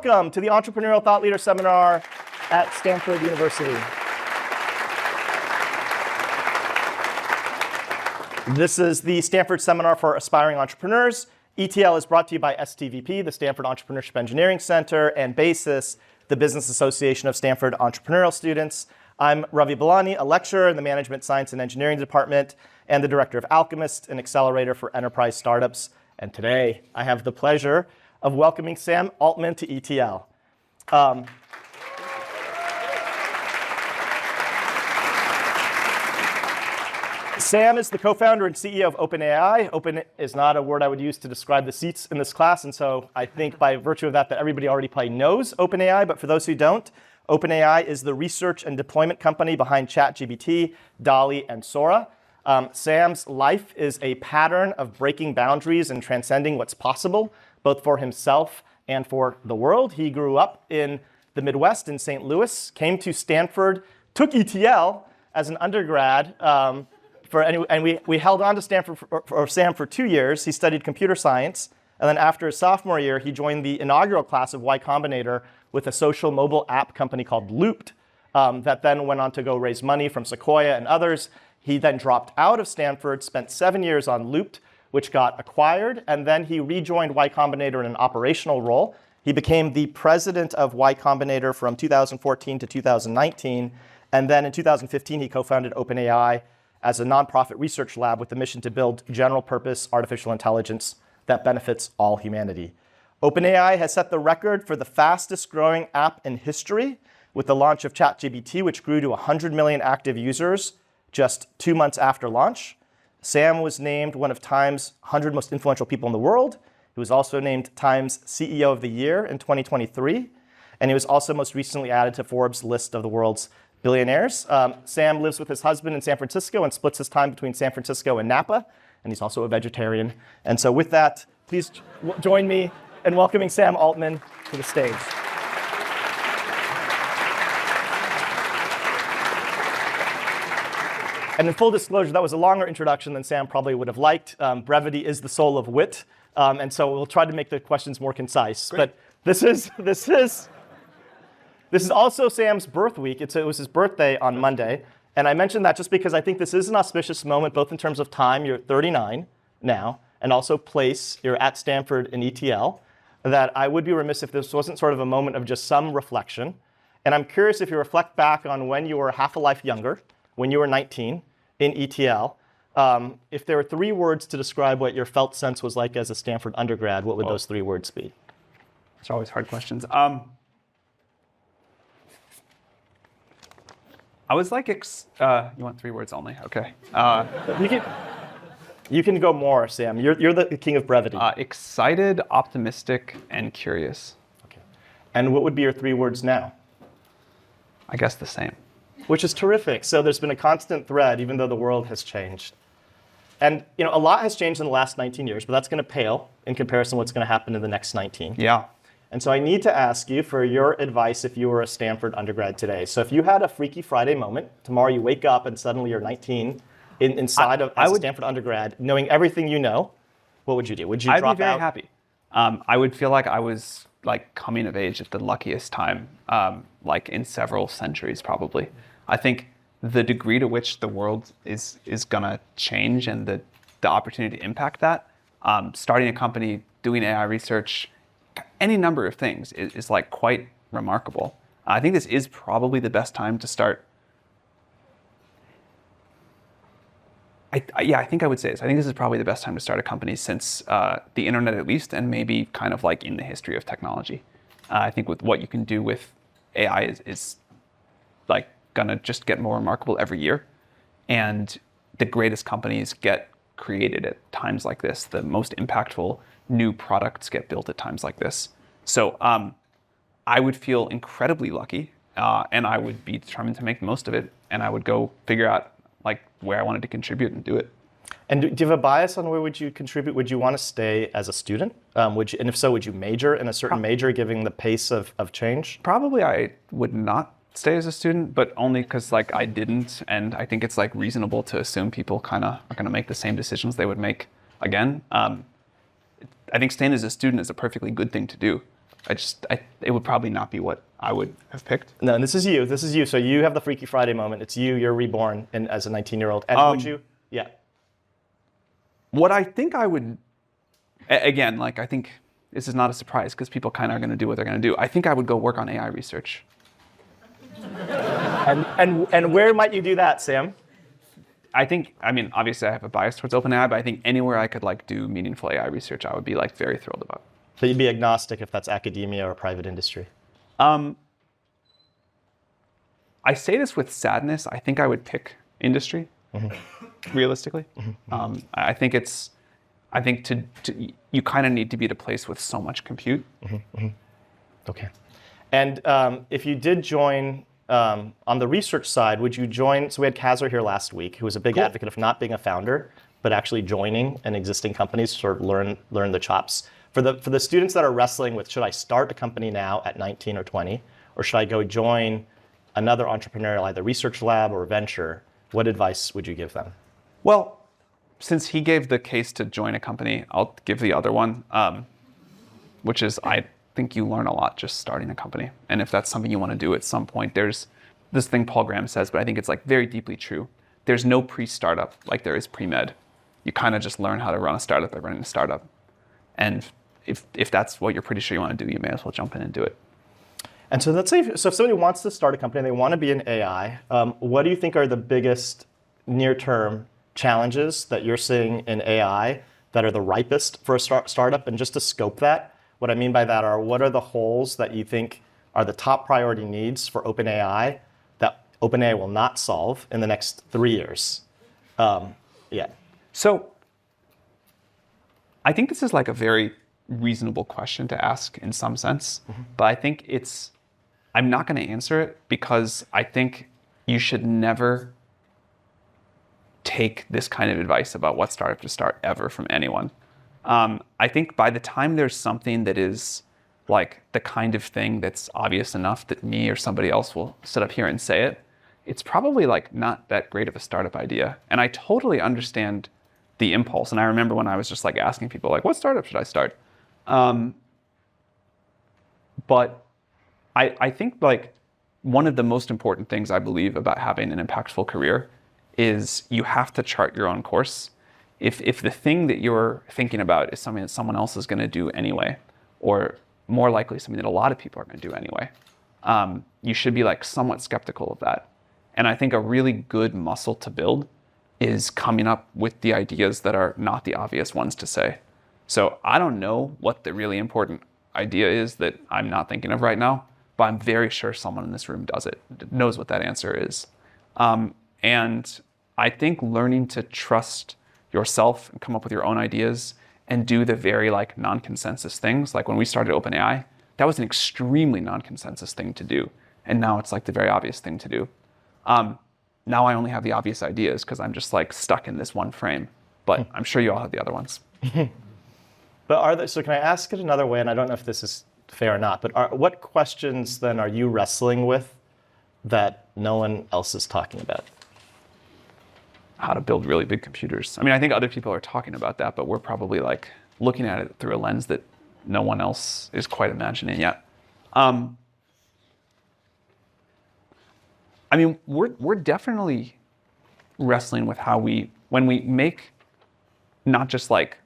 welcome to the Entrepreneurial Thought Leader Seminar at Stanford University. This is the Stanford Seminar for Aspiring Entrepreneurs. ETL is brought to you by STVP, the Stanford Entrepreneurship Engineering Center, and BASIS, the Business Association of Stanford Entrepreneurial Students. I'm Ravi Belani, a lecturer in the Management Science and Engineering Department and the director of Alchemist, an accelerator for enterprise startups. And today, I have the pleasure of welcoming Sam Altman to ETL. Sam is the co-founder and CEO of OpenAI. Open is not a word I would use to describe the seats in this class, and so I think by virtue of that everybody already probably knows OpenAI, but for those who don't, OpenAI is the research and deployment company behind ChatGPT, DALL-E, and Sora. Sam's life is a pattern of breaking boundaries and transcending what's possible, both for himself and for the world. He grew up in the Midwest in St. Louis, came to Stanford, took ETL as an undergrad, and we held on to Stanford for Sam for 2 years. He studied computer science, and then after his sophomore year, he joined the inaugural class of Y Combinator with a social mobile app company called Looped, that then went on to go raise money from Sequoia and others. He then dropped out of Stanford, spent 7 years on Looped, which got acquired, and then he rejoined Y Combinator in an operational role. He became the president of Y Combinator from 2014 to 2019, and then in 2015, he co-founded OpenAI as a nonprofit research lab with the mission to build general-purpose artificial intelligence that benefits all humanity. OpenAI has set the record for the fastest-growing app in history with the launch of ChatGPT, which grew to 100 million active users just 2 months after launch. Sam was named one of Time's 100 most influential people in the world. He was also named Time's CEO of the Year in 2023. And he was also most recently added to Forbes' list of the world's billionaires. Sam lives with his husband in San Francisco and splits his time between San Francisco and Napa. And he's also a vegetarian. And so with that, please join me in welcoming Sam Altman to the stage. And in full disclosure, that was a longer introduction than Sam probably would have liked. Brevity is the soul of wit. And so we'll try to make the questions more concise. Great. But this is also Sam's birth week. It was his birthday on Monday. And I mentioned that just because I think this is an auspicious moment, both in terms of time, you're 39 now, and also place, you're at Stanford in ETL, that I would be remiss if this wasn't sort of a moment of just some reflection. And I'm curious if you reflect back on when you were half a life younger, when you were 19 in ETL, if there were 3 words to describe what your felt sense was like as a Stanford undergrad, what would those 3 words be? Those are always hard questions. I was like, you want 3 words only? Okay. You can go more, Sam. You're the king of brevity. Excited, optimistic, and curious. Okay. And what would be your 3 words now? I guess the same. Which is terrific. So there's been a constant thread, even though the world has changed. And a lot has changed in the last 19 years, but that's going to pale in comparison to what's going to happen in the next 19. Yeah. And so I need to ask you for your advice if you were a Stanford undergrad today. So if you had a Freaky Friday moment, tomorrow you wake up and suddenly you're 19 inside of a Stanford undergrad, knowing everything you know, what would you do? Would you drop out? I'd be very happy. I would feel like I was like coming of age at the luckiest time, like in several centuries probably. I think the degree to which the world is gonna change and the opportunity to impact that, starting a company, doing AI research, any number of things is like quite remarkable. I think this is probably the best time to start. I think I would say this. I think this is probably the best time to start a company since the internet at least, and maybe kind of like in the history of technology. I think with what you can do with AI is like gonna just get more remarkable every year. And the greatest companies get created at times like this. The most impactful new products get built at times like this. So I would feel incredibly lucky, and I would be determined to make the most of it, and I would go figure out like where I wanted to contribute and do it. And do you have a bias on where would you contribute? Would you want to stay as a student? And if so, would you major in a certain major, given the pace of change? Probably I would not stay as a student, but only because like I didn't, and I think it's like reasonable to assume people kind of are going to make the same decisions they would make again. I think staying as a student is a perfectly good thing to do. It would probably not be what I would have picked. No, and this is you. This is you. So you have the Freaky Friday moment. It's you. You're reborn as a 19-year-old. And would you? Yeah. What I think I would, again, like I think this is not a surprise because people kind of are going to do what they're going to do. I think I would go work on AI research. And where might you do that, Sam? I mean, obviously I have a bias towards OpenAI, but I think anywhere I could like do meaningful AI research, I would be like very thrilled about. So you'd be agnostic if that's academia or private industry. I say this with sadness. I think I would pick industry, realistically. I think you kind of need to be at a place with so much compute. Okay. And if you did join on the research side, would you join? So we had Kazar here last week, who was a big advocate of not being a founder, but actually joining an existing company to sort of learn the chops. For the students that are wrestling with, should I start a company now at 19 or 20, or should I go join another entrepreneurial, either research lab or venture, what advice would you give them? Well, since he gave the case to join a company, I'll give the other one, which is I think you learn a lot just starting a company. And if that's something you want to do at some point, there's this thing Paul Graham says, but I think it's like very deeply true. There's no pre-startup like there is pre-med. You kind of just learn how to run a startup by running a startup. And if that's what you're pretty sure you want to do, you may as well jump in and do it. And so let's say, if somebody wants to start a company and they want to be in AI, what do you think are the biggest near-term challenges that you're seeing in AI that are the ripest for a startup? And just to scope that, what I mean by that are, what are the holes that you think are the top priority needs for OpenAI that OpenAI will not solve in the next 3 years? So I think this is like a very reasonable question to ask in some sense, but I think I'm not going to answer it because I think you should never take this kind of advice about what startup to start ever from anyone. I think by the time there's something that is like the kind of thing that's obvious enough that me or somebody else will sit up here and say it, it's probably like not that great of a startup idea. And I totally understand the impulse. And I remember when I was just like asking people like, what startup should I start? But I think like one of the most important things I believe about having an impactful career is you have to chart your own course. If the thing that you're thinking about is something that someone else is going to do anyway, or more likely something that a lot of people are going to do anyway, you should be like somewhat skeptical of that. And I think a really good muscle to build is coming up with the ideas that are not the obvious ones to say. So I don't know what the really important idea is that I'm not thinking of right now, but I'm very sure someone in this room does it, knows what that answer is. And I think learning to trust yourself and come up with your own ideas and do the very like non-consensus things. Like when we started OpenAI, that was an extremely non-consensus thing to do. And now it's like the very obvious thing to do. Now I only have the obvious ideas because I'm just like stuck in this one frame, but I'm sure you all have the other ones. But so can I ask it another way? And I don't know if this is fair or not, but what questions then are you wrestling with that no one else is talking about? How to build really big computers. I mean, I think other people are talking about that, but we're probably like looking at it through a lens that no one else is quite imagining yet. I mean, we're definitely wrestling with how when we make not just like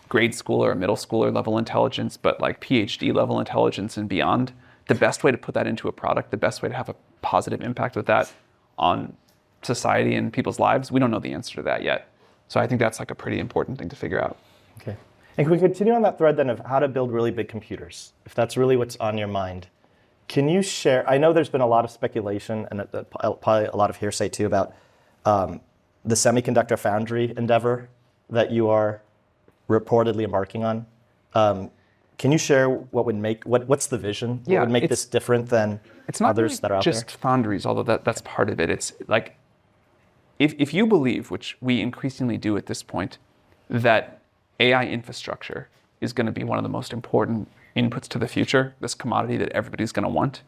grade school or middle schooler level intelligence, but like PhD level intelligence and beyond, the best way to put that into a product, the best way to have a positive impact with that on society and people's lives, we don't know the answer to that yet. So I think that's like a pretty important thing to figure out. Okay. And can we continue on that thread then of how to build really big computers, if that's really what's on your mind? Can you share, I know there's been a lot of speculation and probably a lot of hearsay too about the semiconductor foundry endeavor that you are reportedly embarking on. Can you share what would make, what's the vision? What would make this different than others that are out there? It's not just foundries, although that's part of it. It's like, if you believe, which we increasingly do at this point, that AI infrastructure is going to be one of the most important inputs to the future, this commodity that everybody's going to want,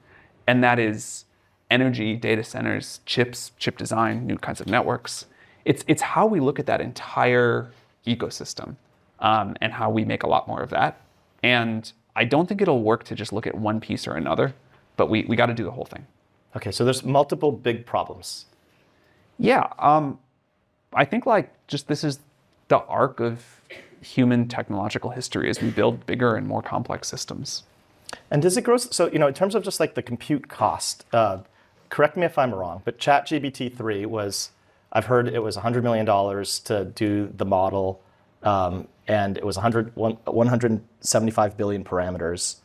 and that is energy, data centers, chips, chip design, new kinds of networks. It's how we look at that entire ecosystem and how we make a lot more of that. And I don't think it'll work to just look at one piece or another, but we got to do the whole thing. Okay, so there's multiple big problems. Yeah, I think like just this is the arc of human technological history as we build bigger and more complex systems. And does it grow? So, in terms of just like the compute cost, correct me if I'm wrong, but ChatGPT 3 was, I've heard it was $100 million to do the model, and it was 175 billion parameters.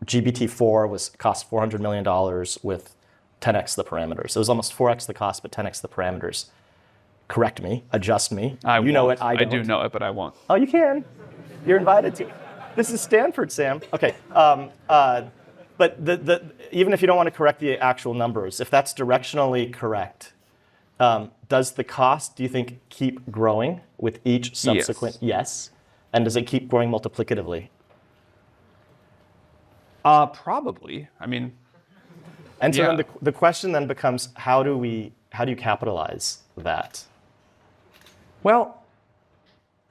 GPT-4 cost $400 million with 10x the parameters. It was almost 4x the cost, but 10x the parameters. Correct me, adjust me. You know it, I don't. I do know it, but I won't. Oh, you can. You're invited to. This is Stanford, Sam. Okay. But even if you don't want to correct the actual numbers, if that's directionally correct, does the cost, do you think, keep growing with each subsequent? Yes. And does it keep growing multiplicatively? Probably. I mean, and so yeah. then the question then becomes, how do you capitalize that? Well,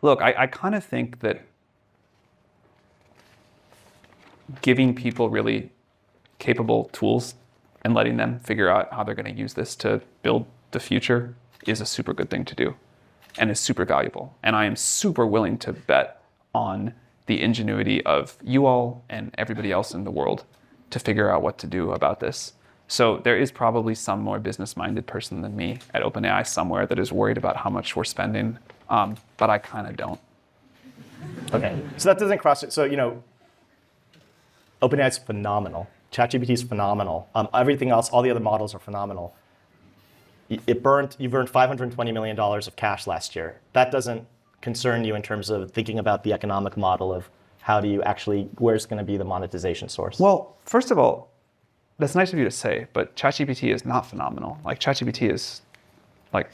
look, I kind of think that giving people really capable tools and letting them figure out how they're going to use this to build the future is a super good thing to do and is super valuable. And I am super willing to bet on the ingenuity of you all and everybody else in the world to figure out what to do about this. So there is probably some more business-minded person than me at OpenAI somewhere that is worried about how much we're spending, but I kind of don't. Okay, so that doesn't cross it. So, OpenAI is phenomenal. ChatGPT is phenomenal. Everything else, all the other models are phenomenal. You burned $520 million of cash last year. That doesn't concern you in terms of thinking about the economic model of how do you actually, where's going to be the monetization source? Well, first of all, that's nice of you to say, but ChatGPT is not phenomenal. Like ChatGPT is like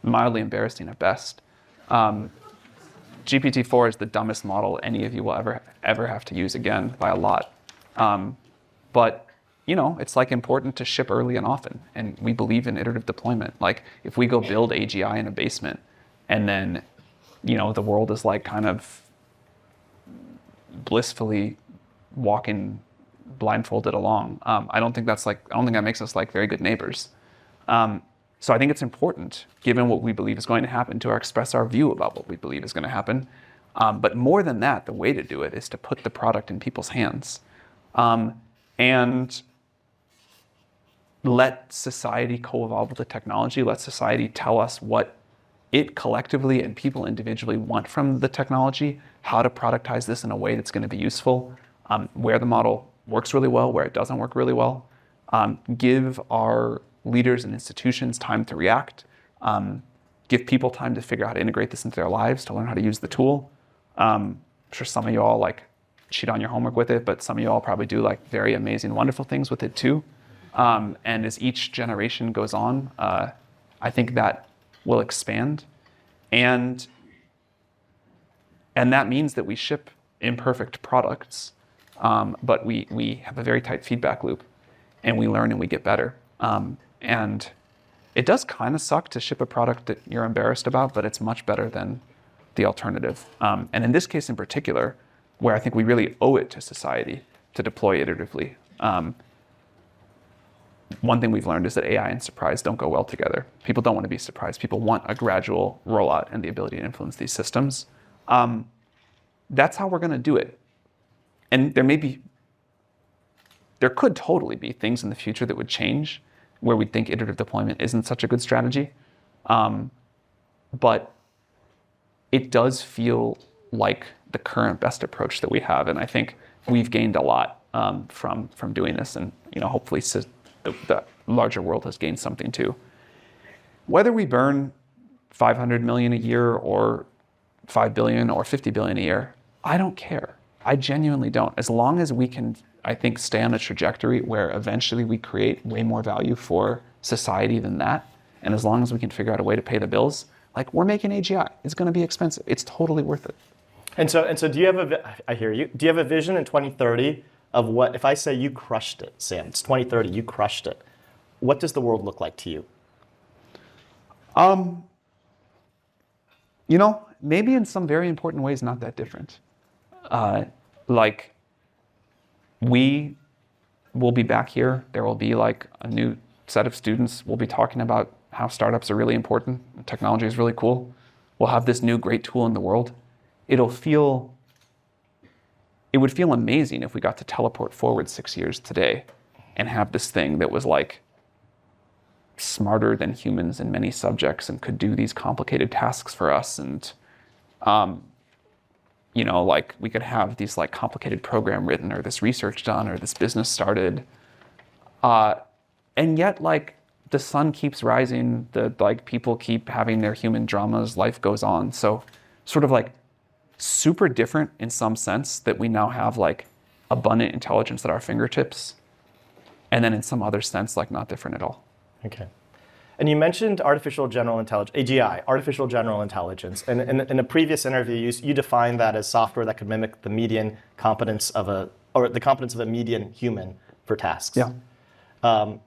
mildly embarrassing at best. GPT-4 is the dumbest model any of you will ever have to use again by a lot. But it's like important to ship early and often, and we believe in iterative deployment. Like if we go build AGI in a basement, and then the world is like kind of blissfully walking blindfolded along. I don't think that makes us like very good neighbors. So I think it's important, given what we believe is going to happen, to express our view about what we believe is going to happen. But more than that, the way to do it is to put the product in people's hands and let society co-evolve with the technology. Let society tell us what it collectively and people individually want from the technology, how to productize this in a way that's going to be useful, where the model works really well, where it doesn't work really well. Give our leaders and institutions time to react, give people time to figure out how to integrate this into their lives, to learn how to use the tool. I'm sure some of you all like cheat on your homework with it, but some of you all probably do like very amazing, wonderful things with it too. And as each generation goes on, I think that will expand. And that means that we ship imperfect products, but we have a very tight feedback loop, and we learn and we get better. And it does kind of suck to ship a product that you're embarrassed about, but it's much better than the alternative. And in this case in particular, where I think we really owe it to society to deploy iteratively, one thing we've learned is that AI and surprise don't go well together. People don't want to be surprised. People want a gradual rollout and the ability to influence these systems. That's how we're going to do it. And there could totally be things in the future that would change where we think iterative deployment isn't such a good strategy. But it does feel like the current best approach that we have. And I think we've gained a lot from doing this. And hopefully the larger world has gained something too. Whether we burn 500 million a year or 5 billion or 50 billion a year, I don't care. I genuinely don't. As long as we can, I think, stay on a trajectory where eventually we create way more value for society than that, and as long as we can figure out a way to pay the bills, like we're making AGI. It's going to be expensive. It's totally worth it. And so do you have I hear you. Do you have a vision in 2030 of what, if I say you crushed it, Sam, it's 2030, you crushed it, what does the world look like to you? Maybe in some very important ways, not that different. we will be back here. There will be like a new set of students. We'll be talking about how startups are really important. Technology is really cool. We'll have this new great tool in the world. It would feel amazing if we got to teleport forward 6 years today and have this thing that was like smarter than humans in many subjects and could do these complicated tasks for us. And, like we could have these like complicated program written or this research done or this business started. And yet like the sun keeps rising, the like people keep having their human dramas, life goes on. So sort of like super different in some sense that we now have like abundant intelligence at our fingertips. And then in some other sense, like not different at all. Okay. And you mentioned artificial general intelligence, AGI, artificial general intelligence. And in a previous interview, you defined that as software that could mimic the median competence of a median human for tasks. Yeah. Can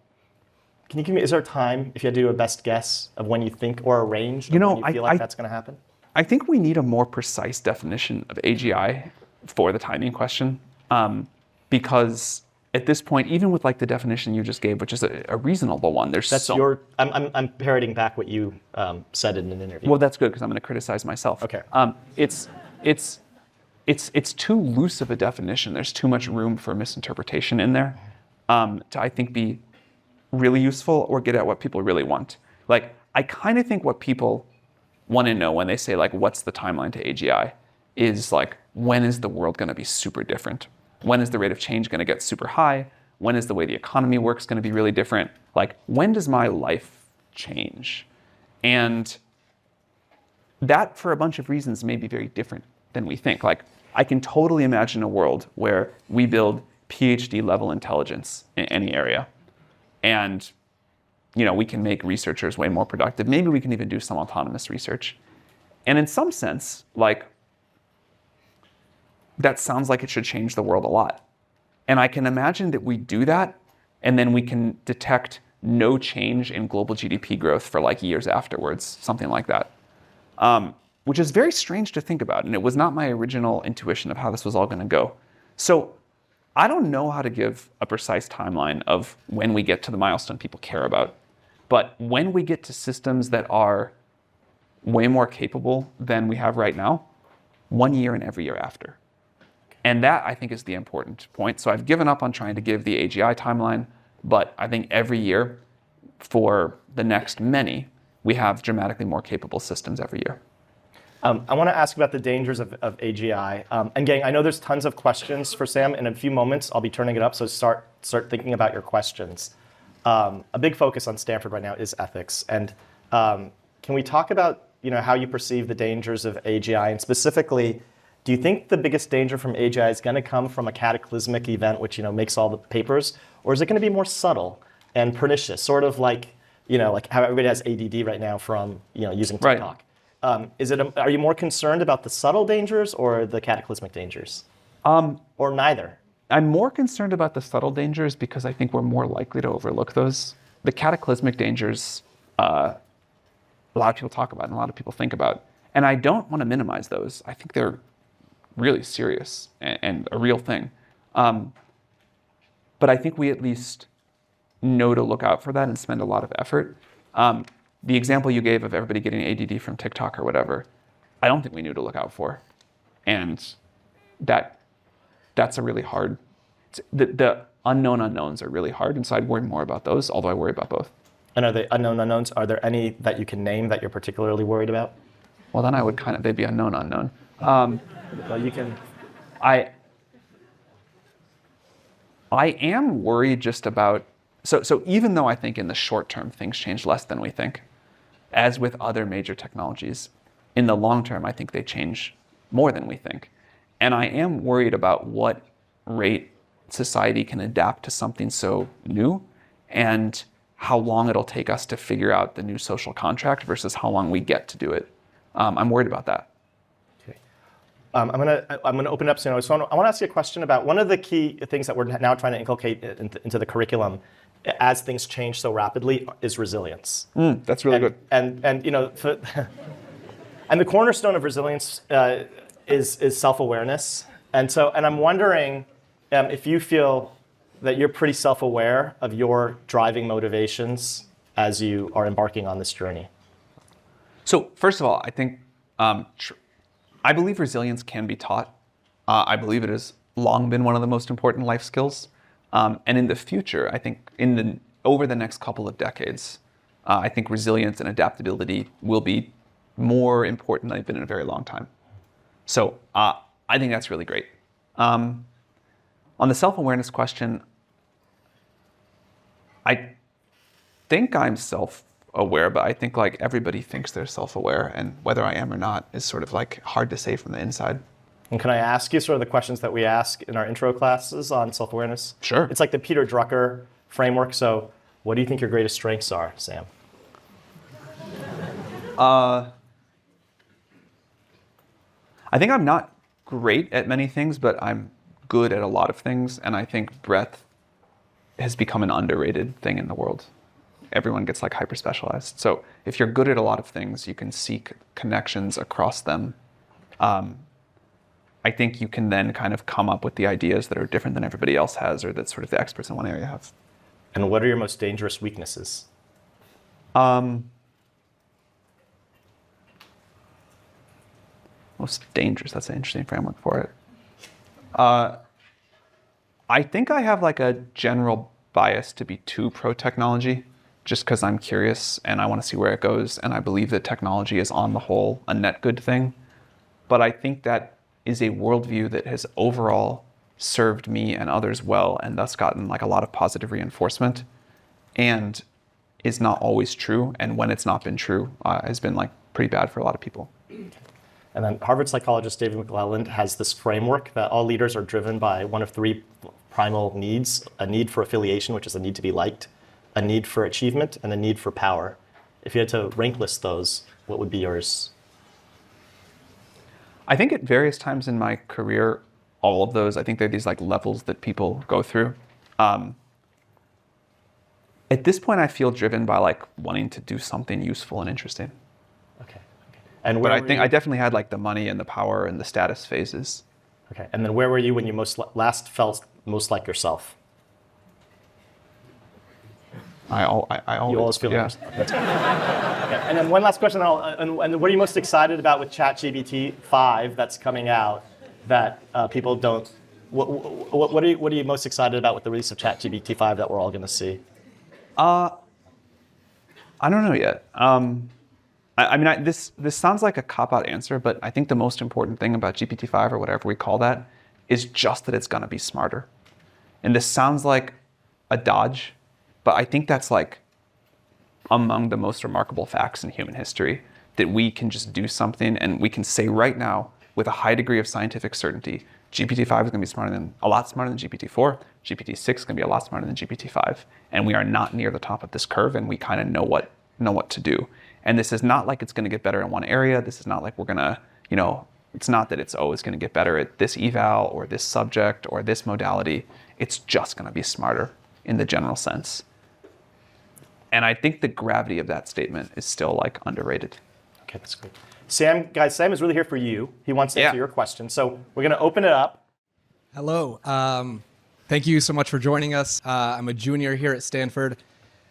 you give me, is there a time, if you had to do a best guess of when you think, or a range of when you feel like that's going to happen? I think we need a more precise definition of AGI for the timing question, because at this point, even with like the definition you just gave, which is a reasonable one, I'm parroting back what you said in an interview. Well, that's good because I'm going to criticize myself. Okay. It's too loose of a definition. There's too much room for misinterpretation in there to, I think, be really useful or get at what people really want. Like, I kind of think what people want to know when they say, like, what's the timeline to AGI is, like, when is the world going to be super different? When is the rate of change going to get super high? When is the way the economy works going to be really different? Like, when does my life change? And that, for a bunch of reasons, may be very different than we think. Like, I can totally imagine a world where we build PhD-level intelligence in any area. And, we can make researchers way more productive. Maybe we can even do some autonomous research. And in some sense, like, that sounds like it should change the world a lot. And I can imagine that we do that, and then we can detect no change in global GDP growth for like years afterwards, something like that. Which is very strange to think about. And it was not my original intuition of how this was all going to go. So I don't know how to give a precise timeline of when we get to the milestone people care about. But when we get to systems that are way more capable than we have right now, 1 year and every year after. And that, I think, is the important point. So I've given up on trying to give the AGI timeline, but I think every year for the next many, we have dramatically more capable systems every year. I want to ask about the dangers of AGI. And gang, I know there's tons of questions for Sam. In a few moments, I'll be turning it up, so start thinking about your questions. A big focus on Stanford right now is ethics. And can we talk about how you perceive the dangers of AGI, and specifically, do you think the biggest danger from AGI is going to come from a cataclysmic event which makes all the papers, or is it going to be more subtle and pernicious, sort of like like how everybody has ADD right now from using TikTok? Right. Are you more concerned about the subtle dangers or the cataclysmic dangers, or neither? I'm more concerned about the subtle dangers because I think we're more likely to overlook those. The cataclysmic dangers, a lot of people talk about and a lot of people think about, and I don't want to minimize those. I think they're really serious and a real thing. But I think we at least know to look out for that and spend a lot of effort. The example you gave of everybody getting ADD from TikTok or whatever, I don't think we knew to look out for. And that's a really hard, the unknown unknowns are really hard, and so I'd worry more about those, although I worry about both. And are they unknown unknowns? Are there any that you can name that you're particularly worried about? Well, then I would they'd be unknown. Well, you can. I am worried just about, so even though I think in the short term things change less than we think, as with other major technologies, in the long term I think they change more than we think. And I am worried about what rate society can adapt to something so new and how long it'll take us to figure out the new social contract versus how long we get to do it. I'm worried about that. I'm gonna open it up soon. So I want to ask you a question about one of the key things that we're now trying to inculcate into the curriculum as things change so rapidly is resilience. That's really good. And and the cornerstone of resilience is self-awareness. And I'm wondering, if you feel that you're pretty self-aware of your driving motivations as you are embarking on this journey. So first of all, I think I believe resilience can be taught. I believe it has long been one of the most important life skills. And in the future, I think over the next couple of decades, I think resilience and adaptability will be more important than they've been in a very long time. So I think that's really great. On the self-awareness question, I think I'm self-aware, but I think like everybody thinks they're self-aware, and whether I am or not is sort of like hard to say from the inside. And can I ask you sort of the questions that we ask in our intro classes on self-awareness? Sure. It's like the Peter Drucker framework. So what do you think your greatest strengths are, Sam? I think I'm not great at many things, but I'm good at a lot of things. And I think breadth has become an underrated thing in the world. Everyone gets like hyper specialized. So if you're good at a lot of things, you can seek connections across them. I think you can then kind of come up with the ideas that are different than everybody else has, or that sort of the experts in one area have. And what are your most dangerous weaknesses? Most dangerous, that's an interesting framework for it. I think I have like a general bias to be too pro-technology, just because I'm curious and I want to see where it goes, and I believe that technology is on the whole a net good thing. But I think that is a worldview that has overall served me and others well, and thus gotten like a lot of positive reinforcement, and is not always true. And when it's not been true, has been like pretty bad for a lot of people. And then Harvard psychologist David McClelland has this framework that all leaders are driven by one of three primal needs: a need for affiliation, which is a need to be liked, a need for achievement, and a need for power. If you had to rank list those, what would be yours? I think at various times in my career, all of those, I think they're these like levels that people go through. At this point, I feel driven by like wanting to do something useful and interesting. Okay. And but I think I definitely had like the money and the power and the status phases. Okay. And then where were you when you last felt most like yourself? I always, You always feel yeah. like yourself. That's good. Okay. And then one last question, and what are you most excited about with ChatGPT 5 that's coming out that people don't? What are you most excited about with the release of ChatGPT 5 that we're all going to see? I don't know yet. I mean, this sounds like a cop-out answer, but I think the most important thing about GPT-5 or whatever we call that is just that it's going to be smarter. And this sounds like a dodge, but I think that's like among the most remarkable facts in human history, that we can just do something and we can say right now with a high degree of scientific certainty, GPT-5 is going to be a lot smarter than GPT-4. GPT-6 is going to be a lot smarter than GPT-5. And we are not near the top of this curve, and we kind of know what to do. And this is not like it's going to get better in one area. This is not like we're going to, it's not that it's always going to get better at this eval or this subject or this modality. It's just going to be smarter in the general sense. And I think the gravity of that statement is still like underrated. Okay, that's great. Sam, guys, Sam is really here for you. He wants to answer your question. So we're going to open it up. Hello. Thank you so much for joining us. I'm a junior here at Stanford.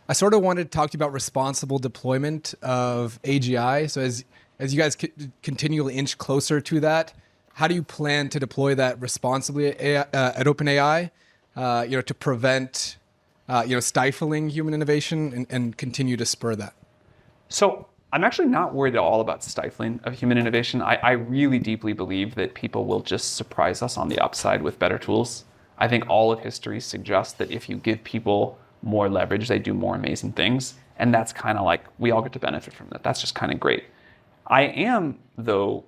I sort of wanted to talk to you about responsible deployment of AGI. So as you guys continually inch closer to that, how do you plan to deploy that responsibly at OpenAI, to prevent stifling human innovation and continue to spur that? So I'm actually not worried at all about stifling of human innovation. I really deeply believe that people will just surprise us on the upside with better tools. I think all of history suggests that if you give people more leverage, they do more amazing things. And that's kind of like, we all get to benefit from that. That's just kind of great. I am, though,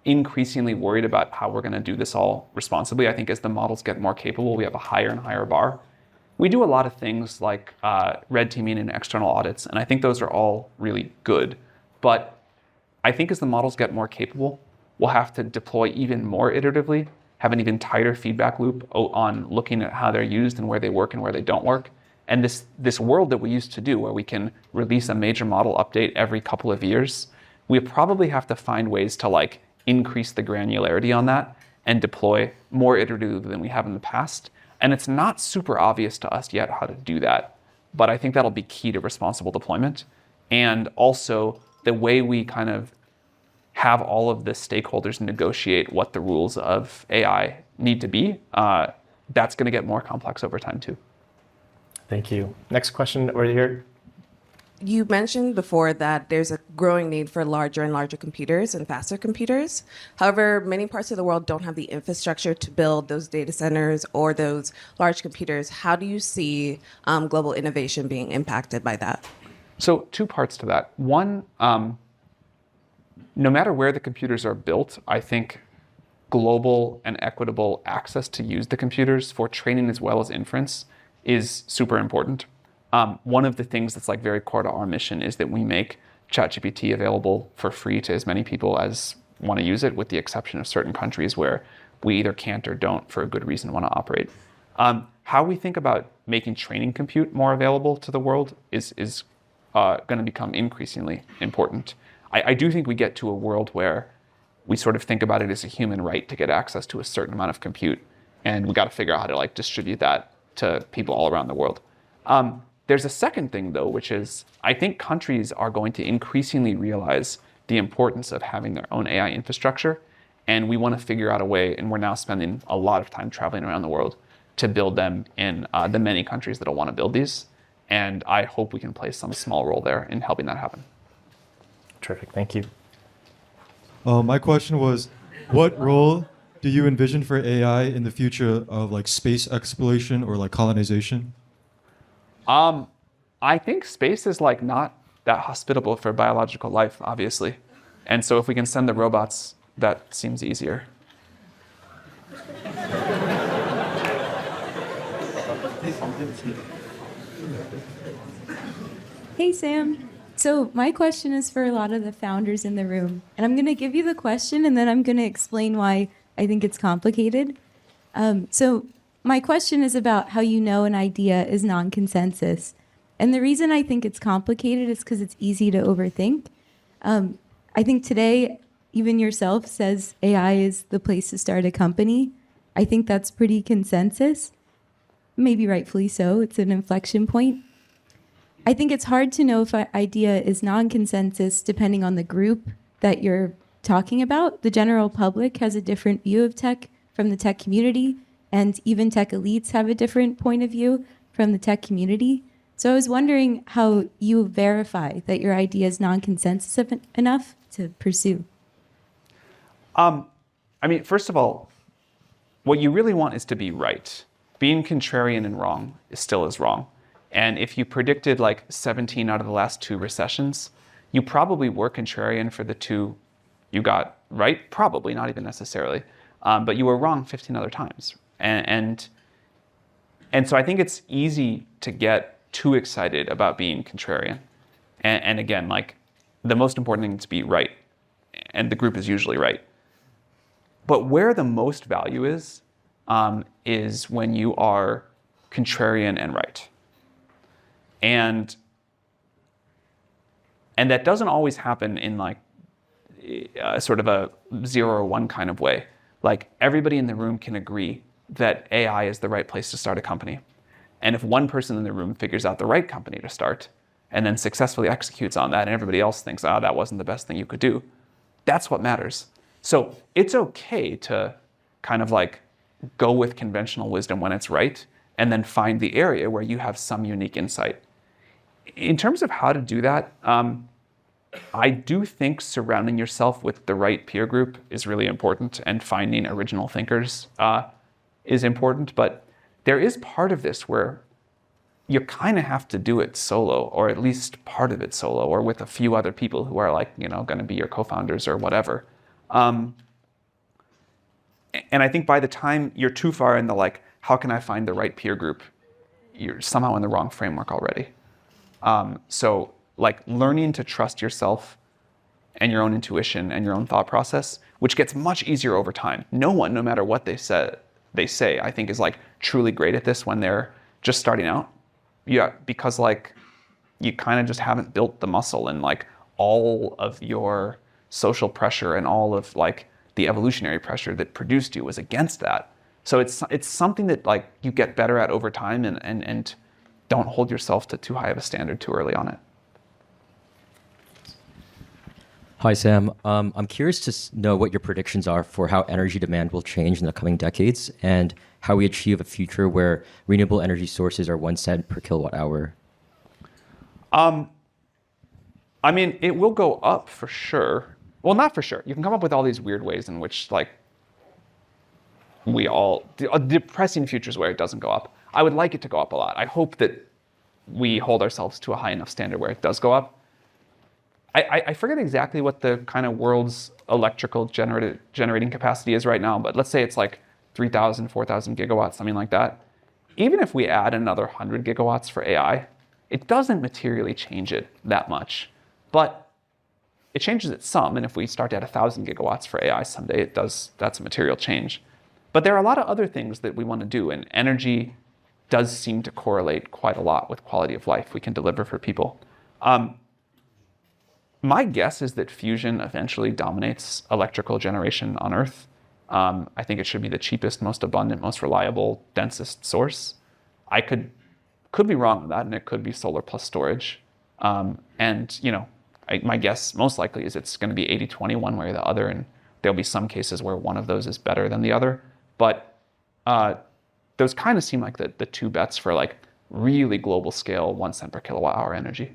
increasingly worried about how we're going to do this all responsibly. I think as the models get more capable, we have a higher and higher bar. We do a lot of things like red teaming and external audits, and I think those are all really good. But I think as the models get more capable, we'll have to deploy even more iteratively, have an even tighter feedback loop on looking at how they're used and where they work and where they don't work. And this world that we used to do, where we can release a major model update every couple of years, we probably have to find ways to like increase the granularity on that and deploy more iteratively than we have in the past. And it's not super obvious to us yet how to do that, but I think that'll be key to responsible deployment. And also the way we kind of have all of the stakeholders negotiate what the rules of AI need to be, that's going to get more complex over time too. Thank you. Next question over here. You mentioned before that there's a growing need for larger and larger computers and faster computers. However, many parts of the world don't have the infrastructure to build those data centers or those large computers. How do you see global innovation being impacted by that? So 2 parts to that. One, no matter where the computers are built, I think global and equitable access to use the computers for training as well as inference is super important. One of the things that's like very core to our mission is that we make ChatGPT available for free to as many people as want to use it, with the exception of certain countries where we either can't or don't, for a good reason, want to operate. How we think about making training compute more available to the world is going to become increasingly important. I do think we get to a world where we sort of think about it as a human right to get access to a certain amount of compute, and we got to figure out how to like distribute that to people all around the world. There's a second thing though, which is I think countries are going to increasingly realize the importance of having their own AI infrastructure, and we want to figure out a way, and we're now spending a lot of time traveling around the world to build them in the many countries that will want to build these, and I hope we can play some small role there in helping that happen. Terrific, thank you. My question was, what role do you envision for AI in the future of like space exploration or like colonization? I think space is like not that hospitable for biological life, obviously. And so if we can send the robots, that seems easier. Hey, Sam. So my question is for a lot of the founders in the room. And I'm going to give you the question, and then I'm going to explain why I think it's complicated. So my question is about how you know an idea is non-consensus. And the reason I think it's complicated is because it's easy to overthink. I think today, even yourself says AI is the place to start a company. I think that's pretty consensus. Maybe rightfully so. It's an inflection point. I think it's hard to know if an idea is non-consensus depending on the group that you're talking about. The general public has a different view of tech from the tech community, and even tech elites have a different point of view from the tech community. So I was wondering how you verify that your idea is non-consensus enough to pursue. I mean, first of all, what you really want is to be right. Being contrarian and wrong still is wrong. And if you predicted like 17 out of the last 2 recessions, you probably were contrarian for the 2 you got right, probably, not even necessarily. But you were wrong 15 other times. And so I think it's easy to get too excited about being contrarian. And again, like the most important thing is to be right. And the group is usually right. But where the most value is when you are contrarian and right. And that doesn't always happen in like sort of a 0 or 1 kind of way. Like everybody in the room can agree that AI is the right place to start a company. And if one person in the room figures out the right company to start and then successfully executes on that and everybody else thinks, oh, that wasn't the best thing you could do, that's what matters. So it's okay to kind of like go with conventional wisdom when it's right and then find the area where you have some unique insight. In terms of how to do that, I do think surrounding yourself with the right peer group is really important, and finding original thinkers is important. But there is part of this where you kind of have to do it solo, or at least part of it solo, or with a few other people who are like, you know, going to be your co-founders or whatever. And I think by the time you're too far in the like, how can I find the right peer group, you're somehow in the wrong framework already. So like learning to trust yourself and your own intuition and your own thought process, which gets much easier over time. No one, no matter what they say, I think is like truly great at this when they're just starting out. Yeah, because like you kind of just haven't built the muscle, and like all of your social pressure and all of like the evolutionary pressure that produced you was against that. So it's something that like you get better at over time, and don't hold yourself to too high of a standard too early on it. Hi, Sam. I'm curious to know what your predictions are for how energy demand will change in the coming decades and how we achieve a future where renewable energy sources are 1 cent per kilowatt hour. I mean, it will go up for sure. Well, not for sure. You can come up with all these weird ways in which like depressing futures where it doesn't go up. I would like it to go up a lot. I hope that we hold ourselves to a high enough standard where it does go up. I forget exactly what the kind of world's electrical generating capacity is right now, but let's say it's like 3,000, 4,000 gigawatts, something like that. Even if we add another 100 gigawatts for AI, it doesn't materially change it that much. But it changes it some, and if we start at 1,000 gigawatts for AI someday, that's a material change. But there are a lot of other things that we want to do, and energy does seem to correlate quite a lot with quality of life we can deliver for people. My guess is that fusion eventually dominates electrical generation on Earth. I think it should be the cheapest, most abundant, most reliable, densest source. I could be wrong on that, and it could be solar plus storage. And my guess most likely is it's going to be 80-20 one way or the other, and there'll be some cases where one of those is better than the other. But those kind of seem like the two bets for like really global scale 1 cent per kilowatt hour energy.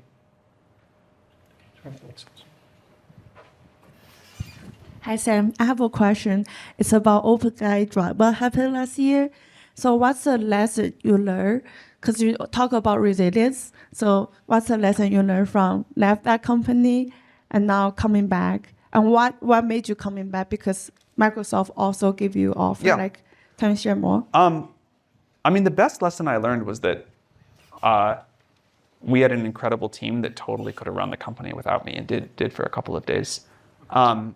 Hi, Sam. I have a question. It's about OpenAI drama happened last year. So what's the lesson you learned? Because you talk about resilience. So what's the lesson you learned from left that company and now coming back? And what made you coming back? Because Microsoft also give you offer. Yeah. Can you share more? I mean, the best lesson I learned was that we had an incredible team that totally could have run the company without me, and did for a couple of days. And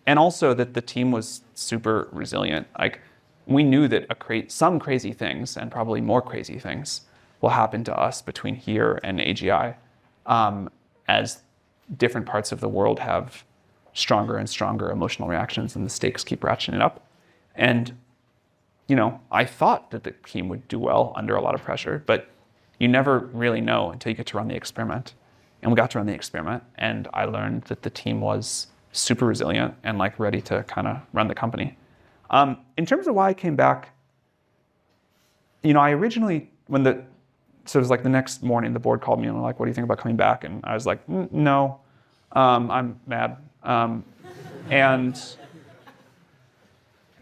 also that the team was super resilient. Like, we knew that some crazy things, and probably more crazy things, will happen to us between here and AGI, as different parts of the world have stronger and stronger emotional reactions, and the stakes keep ratcheting up. And I thought that the team would do well under a lot of pressure, but you never really know until you get to run the experiment. And we got to run the experiment, and I learned that the team was super resilient and like ready to kind of run the company. In terms of why I came back, I originally, so it was like the next morning, the board called me and were like, "What do you think about coming back?" And I was like, "No, I'm mad."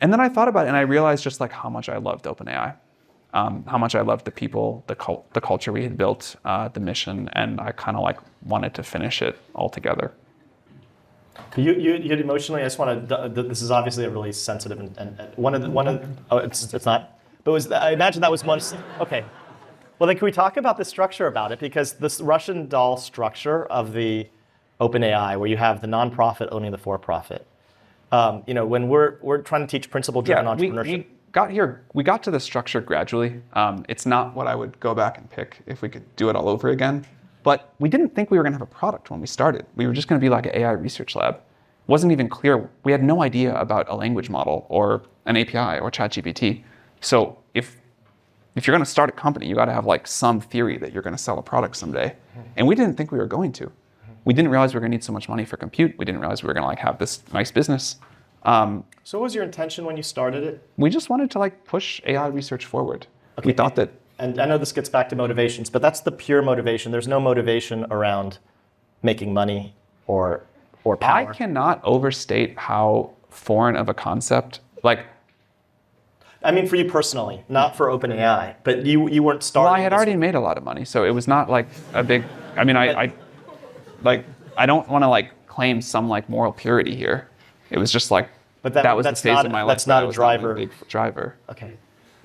And then I thought about it, and I realized just like how much I loved OpenAI, how much I loved the people, the culture we had built, the mission, and I kind of like wanted to finish it all together. You emotionally. I just want to. This is obviously a really sensitive and it's not. But I imagine that was one. Okay. Well, then can we talk about the structure about it? Because this Russian doll structure of the OpenAI, where you have the nonprofit owning the for-profit. When we're trying to teach principle-driven entrepreneurship. We got to the structure gradually. It's not what I would go back and pick if we could do it all over again. But we didn't think we were going to have a product when we started. We were just going to be like an AI research lab. It wasn't even clear. We had no idea about a language model or an API or ChatGPT. So if you're going to start a company, you got to have like some theory that you're going to sell a product someday. And we didn't think we were going to. We didn't realize we were going to need so much money for compute. We didn't realize we were going to like have this nice business. So what was your intention when you started it? We just wanted to like push AI research forward. Okay. We thought that. And I know this gets back to motivations, but that's the pure motivation. There's no motivation around making money or power. I cannot overstate how foreign of a concept, like. I mean, for you personally, not for OpenAI, but you weren't starting. Well, I had already made a lot of money, so it was not like a big. I mean, I don't want to like claim some like moral purity here. It was just like that was the phase of my life. That's not a driver. A big driver. Okay.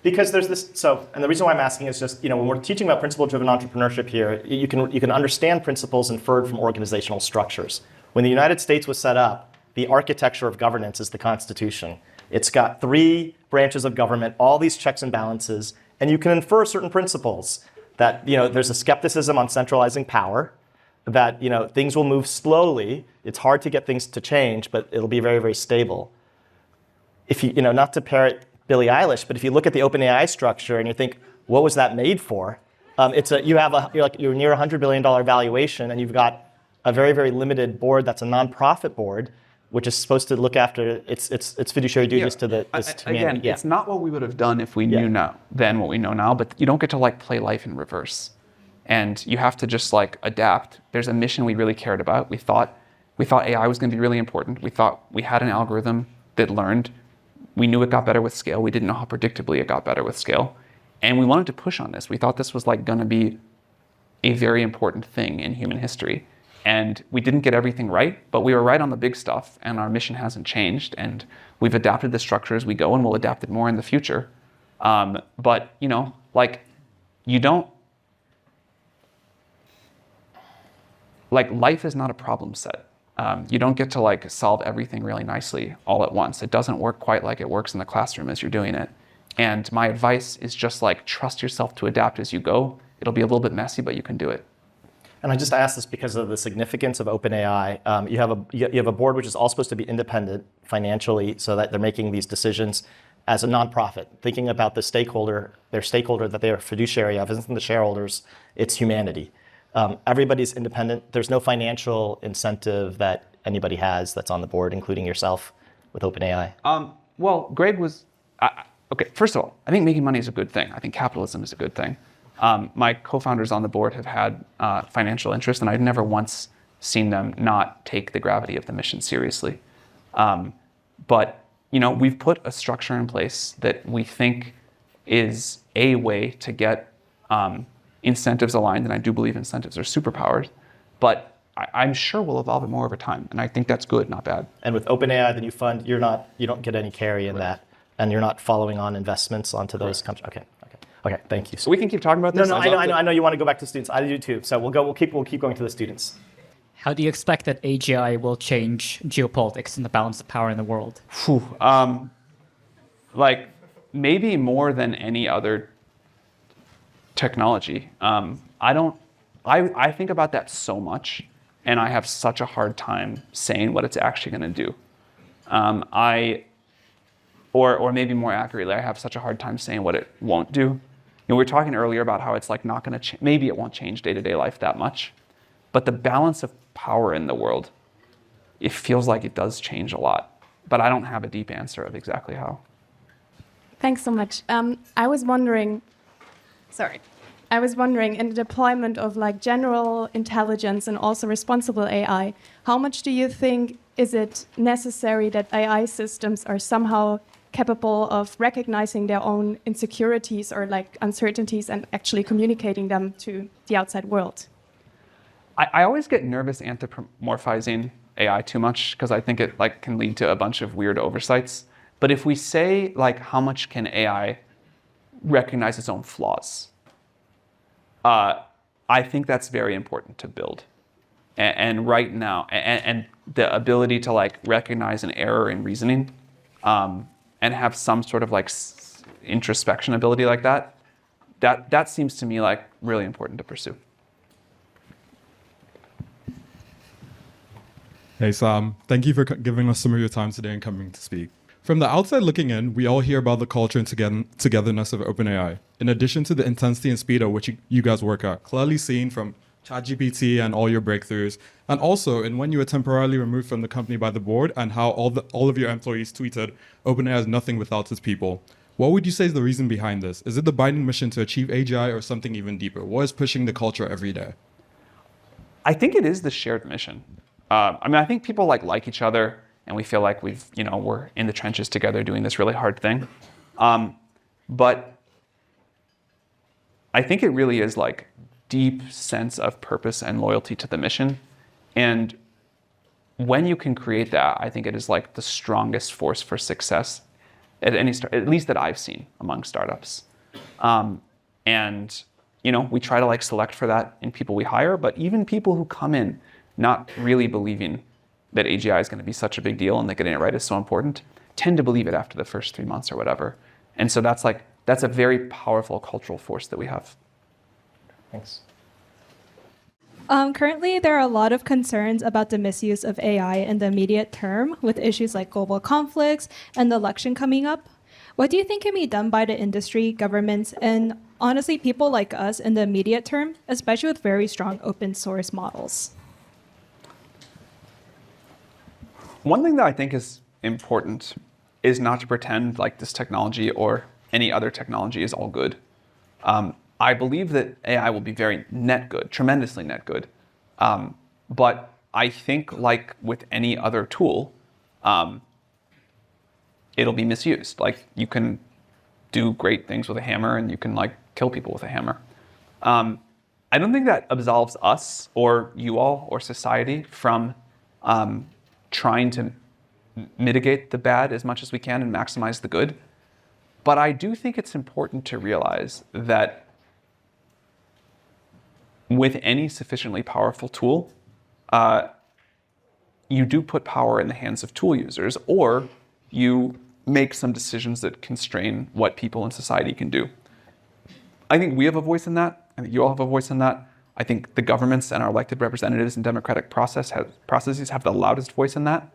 Because there's this, and the reason why I'm asking is just, when we're teaching about principle-driven entrepreneurship here, you can understand principles inferred from organizational structures. When the United States was set up, the architecture of governance is the Constitution. It's got 3 branches of government, all these checks and balances, and you can infer certain principles that, there's a skepticism on centralizing power, that things will move slowly. It's hard to get things to change, but it'll be very, very stable. If not to parrot Billie Eilish, but if you look at the OpenAI structure and you think, what was that made for? You're near $100 billion valuation, and you've got a very, very limited board that's a nonprofit board, which is supposed to look after its fiduciary duties to the again, it's not what we would have done if we knew then what we know now, but you don't get to play life in reverse. And you have to just adapt. There's a mission we really cared about. We thought AI was going to be really important. We thought we had an algorithm that learned. We knew it got better with scale. We didn't know how predictably it got better with scale. And we wanted to push on this. We thought this was going to be a very important thing in human history. And we didn't get everything right, but we were right on the big stuff, and our mission hasn't changed. And we've adapted the structure as we go, and we'll adapt it more in the future. But you don't, life is not a problem set. You don't get to solve everything really nicely all at once. It doesn't work quite like it works in the classroom as you're doing it. And my advice is just trust yourself to adapt as you go. It'll be a little bit messy, but you can do it. And I just asked this because of the significance of OpenAI. You have a board which is all supposed to be independent financially, so that they're making these decisions as a nonprofit, thinking about their stakeholder that they are fiduciary of isn't the shareholders, it's humanity. Everybody's independent. There's no financial incentive that anybody has that's on the board, including yourself with OpenAI. Well, Greg was, okay, first of all, I think making money is a good thing. I think capitalism is a good thing. My co-founders on the board have had financial interest, and I've never once seen them not take the gravity of the mission seriously. But we've put a structure in place that we think is a way to get incentives aligned, and I do believe incentives are superpowers, but I'm sure we'll evolve it more over time, and I think that's good, not bad. And with OpenAI, the new fund, you don't get any carry in that, and you're not following on investments onto those companies. Okay, thank you. So we can keep talking about this? No, I know you want to go back to students. I do too. So we'll keep going to the students. How do you expect that AGI will change geopolitics and the balance of power in the world? Maybe more than any other technology. I think about that so much, and I have such a hard time saying what it's actually going to do. Or maybe more accurately, I have such a hard time saying what it won't do. We were talking earlier about how it's not going to maybe it won't change day-to-day life that much, but the balance of power in the world, it feels like it does change a lot. But I don't have a deep answer of exactly how. Thanks so much. I was wondering, in the deployment of general intelligence and also responsible AI, how much do you think is it necessary that AI systems are somehow capable of recognizing their own insecurities or uncertainties and actually communicating them to the outside world? I always get nervous anthropomorphizing AI too much because I think it can lead to a bunch of weird oversights. But if we say how much can AI recognize its own flaws, I think that's very important to build. And right now, and the ability to recognize an error in reasoning, and have some sort of introspection ability like that seems to me really important to pursue. Hey Sam, thank you for giving us some of your time today and coming to speak. From the outside looking in, we all hear about the culture and togetherness of OpenAI. In addition to the intensity and speed at which you guys work at, clearly seen from ChatGPT and all your breakthroughs, and also in when you were temporarily removed from the company by the board and how all of your employees tweeted, OpenAI is nothing without its people. What would you say is the reason behind this? Is it the binding mission to achieve AGI or something even deeper? What is pushing the culture every day? I think it is the shared mission. I think people like each other, and we feel like we're in the trenches together doing this really hard thing. But I think it really is deep sense of purpose and loyalty to the mission. And when you can create that, I think it is the strongest force for success at at least that I've seen among startups. And we try to select for that in people we hire, but even people who come in not really believing that AGI is going to be such a big deal and that getting it right is so important, tend to believe it after the first 3 months or whatever. And so that's a very powerful cultural force that we have. Thanks. Currently, there are a lot of concerns about the misuse of AI in the immediate term with issues like global conflicts and the election coming up. What do you think can be done by the industry, governments, and honestly, people like us in the immediate term, especially with very strong open source models? One thing that I think is important is not to pretend like this technology or any other technology is all good. I believe that AI will be very net good, tremendously net good. But I think like with any other tool, it'll be misused. Like you can do great things with a hammer and you can like kill people with a hammer. I don't think that absolves us or you all or society from trying to mitigate the bad as much as we can and maximize the good. But I do think it's important to realize that with any sufficiently powerful tool, you do put power in the hands of tool users, or you make some decisions that constrain what people in society can do. I think we have a voice in that. I think you all have a voice in that. I think the governments and our elected representatives in democratic processes have the loudest voice in that.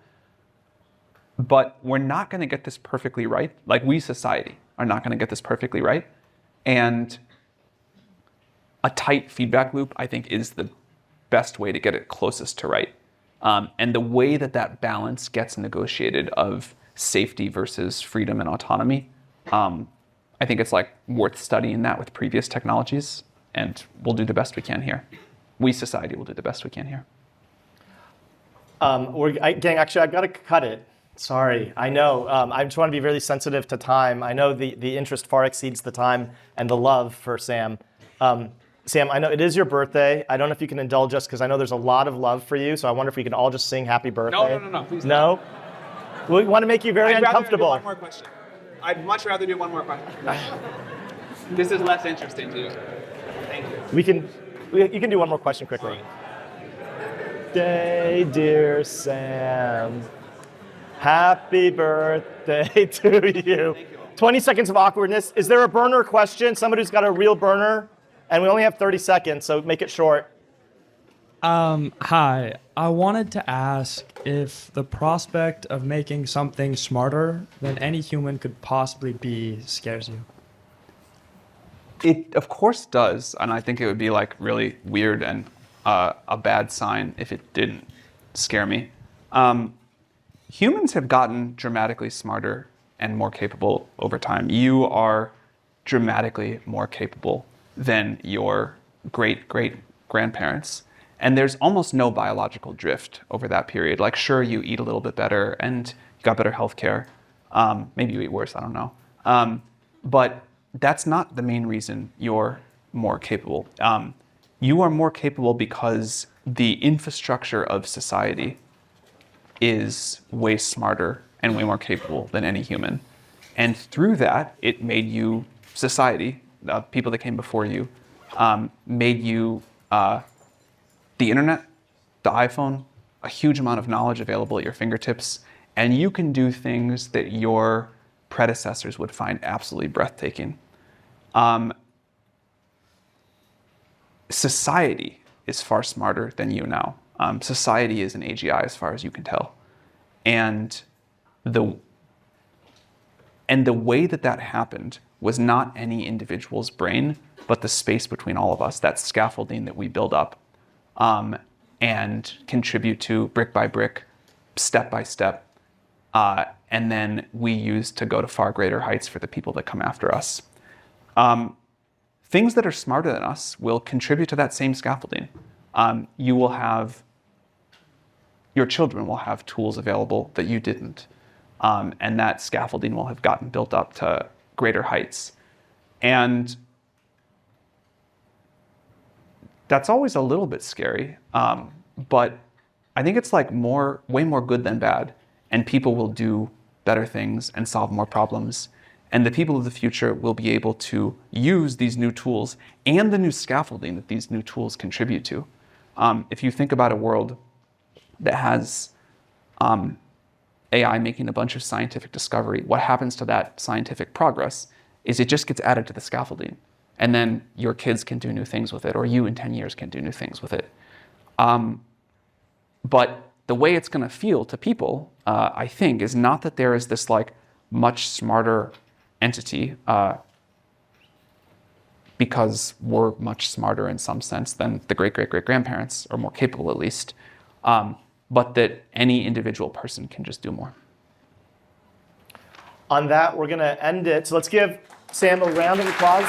But we're not going to get this perfectly right. Like we, society, are not going to get this perfectly right. And a tight feedback loop, I think, is the best way to get it closest to right. And the way that that balance gets negotiated of safety versus freedom and autonomy, I think it's like worth studying that with previous technologies, and we'll do the best we can here. We, society, will do the best we can here. Gang, actually, I've got to cut it. Sorry, I know. I just want to be really sensitive to time. I know the interest far exceeds the time and the love for Sam. Sam, I know it is your birthday. I don't know if you can indulge us because I know there's a lot of love for you. So I wonder if we can all just sing happy birthday. No, please. No? We want to make you very uncomfortable. I'd rather do one more question. I'd much rather do one more question. This is less interesting to you. Thank you. You can do one more question quickly. Day, dear Sam. Happy birthday to you. 20 seconds of awkwardness. Is there a burner question? Somebody who's got a real burner? And we only have 30 seconds, so make it short. Hi. I wanted to ask if the prospect of making something smarter than any human could possibly be scares you. It, of course, does. And I think it would be like really weird and a bad sign if it didn't scare me. Humans have gotten dramatically smarter and more capable over time. You are dramatically more capable than your great-great-grandparents. And there's almost no biological drift over that period. Like, sure, you eat a little bit better and you got better healthcare. Maybe you eat worse, I don't know. But that's not the main reason you're more capable. You are more capable because the infrastructure of society is way smarter and way more capable than any human. And through that, it made you, society, people that came before you, made you the internet, the iPhone, a huge amount of knowledge available at your fingertips, and you can do things that your predecessors would find absolutely breathtaking. Society is far smarter than you now. Society is an AGI as far as you can tell. And the way that that happened was not any individual's brain, but the space between all of us, that scaffolding that we build up and contribute to brick by brick, step by step, and then we use to go to far greater heights for the people that come after us. Things that are smarter than us will contribute to that same scaffolding. Your children will have tools available that you didn't. And that scaffolding will have gotten built up to greater heights. And that's always a little bit scary. But I think it's like way more good than bad. And people will do better things and solve more problems. And the people of the future will be able to use these new tools and the new scaffolding that these new tools contribute to. If you think about a world that has AI making a bunch of scientific discovery, what happens to that scientific progress is it just gets added to the scaffolding. And then your kids can do new things with it, or you in 10 years can do new things with it. But the way it's going to feel to people, I think, is not that there is this like much smarter entity because we're much smarter in some sense than the great-great-great-grandparents, or more capable at least, but that any individual person can just do more. On that, we're going to end it. So let's give Sam a round of applause.